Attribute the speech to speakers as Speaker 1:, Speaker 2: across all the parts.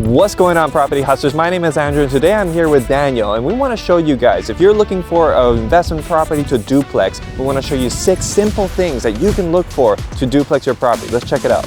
Speaker 1: What's going on, property hustlers? My name is Andrew and today I'm here with Daniel, and we want to show you guys, if you're looking for an investment property to duplex, we want to show you 6 simple things that you can look for to duplex your property. Let's check it out.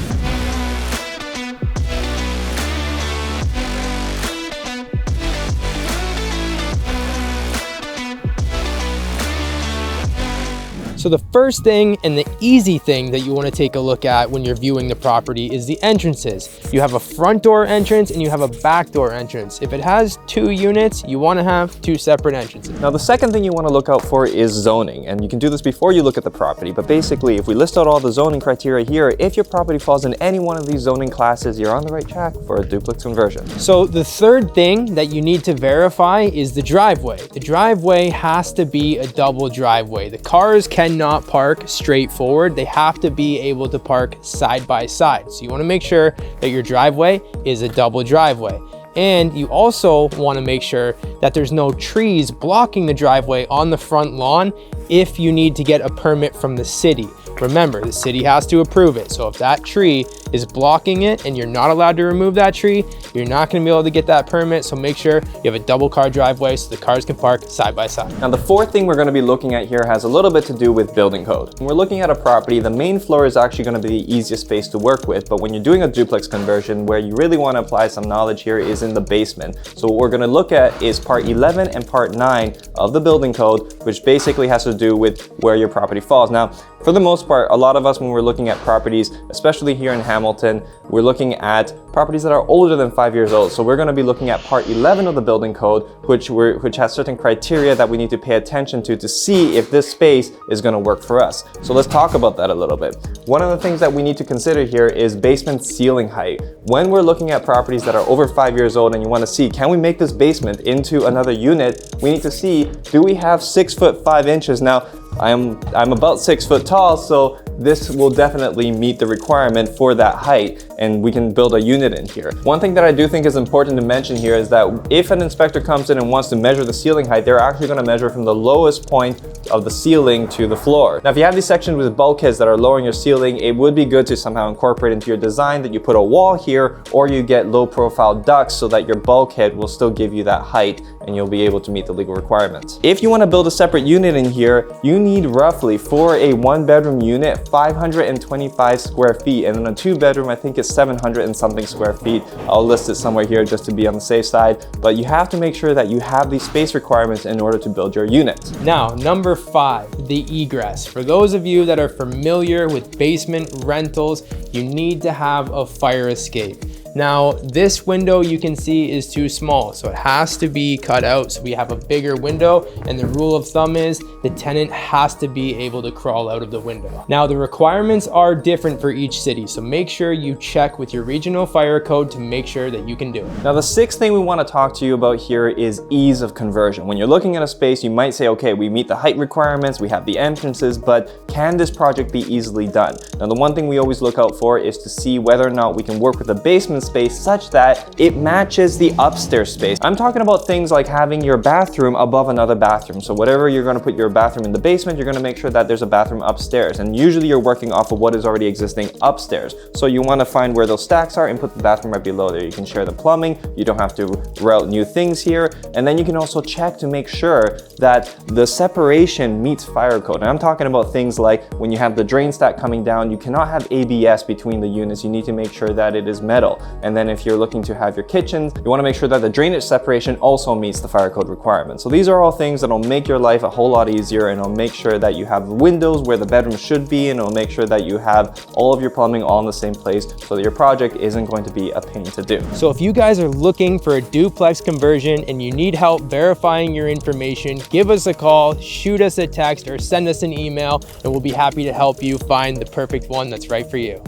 Speaker 2: So the first thing and the easy thing that you want to take a look at when you're viewing the property is the entrances. You have a front door entrance and you have a back door entrance. If it has 2 units, you want to have 2 separate entrances.
Speaker 1: Now the second thing you want to look out for is zoning, and you can do this before you look at the property, but basically if we list out all the zoning criteria here, if your property falls in any one of these zoning classes, you're on the right track for a duplex conversion.
Speaker 2: So the third thing that you need to verify is the driveway. The driveway has to be a double driveway. The cars cannot park straight forward. They have to be able to park side by side. So you want to make sure that your driveway is a double driveway. And you also want to make sure that there's no trees blocking the driveway on the front lawn if you need to get a permit from the city. Remember, the city has to approve it. So if that tree is blocking it and you're not allowed to remove that tree, you're not going to be able to get that permit. So make sure you have a double car driveway so the cars can park side by side.
Speaker 1: Now the fourth thing we're going to be looking at here has a little bit to do with building code. When we're looking at a property, the main floor is actually going to be the easiest space to work with, but when you're doing a duplex conversion, where you really want to apply some knowledge here is in the basement. So what we're going to look at is part 11 and part 9 of the building code, which basically has to do with where your property falls. Now, for the most part, a lot of us, when we're looking at properties, especially here in Hamilton, we're looking at properties that are older than 5 years old. So we're going to be looking at part 11 of the building code, which has certain criteria that we need to pay attention to see if this space is going to work for us. So let's talk about that a little bit. One of the things that we need to consider here is basement ceiling height. When we're looking at properties that are over 5 years old and you want to see, can we make this basement into another unit? We need to see, do we have 6 foot 5 inches? Now, I'm about 6 foot tall, so this will definitely meet the requirement for that height, and we can build a unit in here. One thing that I do think is important to mention here is that if an inspector comes in and wants to measure the ceiling height, they're actually going to measure from the lowest point of the ceiling to the floor. Now, if you have these sections with bulkheads that are lowering your ceiling, it would be good to somehow incorporate into your design that you put a wall here, or you get low profile ducts so that your bulkhead will still give you that height and you'll be able to meet the legal requirements. If you want to build a separate unit in here, you need roughly, for a 1-bedroom unit, 525 square feet, and in a 2-bedroom, I think it's 700 and something square feet. I'll list it somewhere here just to be on the safe side, but you have to make sure that you have these space requirements in order to build your unit.
Speaker 2: Now, number 5, the egress. For those of you that are familiar with basement rentals, you need to have a fire escape. Now, this window you can see is too small, so it has to be cut out. So we have a bigger window, and the rule of thumb is the tenant has to be able to crawl out of the window. Now, the requirements are different for each city, so make sure you check with your regional fire code to make sure that you can do it.
Speaker 1: Now, the 6th thing we want to talk to you about here is ease of conversion. When you're looking at a space, you might say, okay, we meet the height requirements, we have the entrances, but can this project be easily done? Now, the one thing we always look out for is to see whether or not we can work with a basement space such that it matches the upstairs space. I'm talking about things like having your bathroom above another bathroom. So whatever you're going to put your bathroom in the basement, you're going to make sure that there's a bathroom upstairs. And usually you're working off of what is already existing upstairs. So you want to find where those stacks are and put the bathroom right below there. You can share the plumbing. You don't have to route new things here. And then you can also check to make sure that the separation meets fire code. And I'm talking about things like when you have the drain stack coming down, you cannot have ABS between the units. You need to make sure that it is metal. And then if you're looking to have your kitchens, you want to make sure that the drainage separation also meets the fire code requirements. So these are all things that'll make your life a whole lot easier, and it'll make sure that you have windows where the bedroom should be, and it'll make sure that you have all of your plumbing all in the same place so that your project isn't going to be a pain to do.
Speaker 2: So if you guys are looking for a duplex conversion and you need help verifying your information, give us a call, shoot us a text, or send us an email, and we'll be happy to help you find the perfect one that's right for you.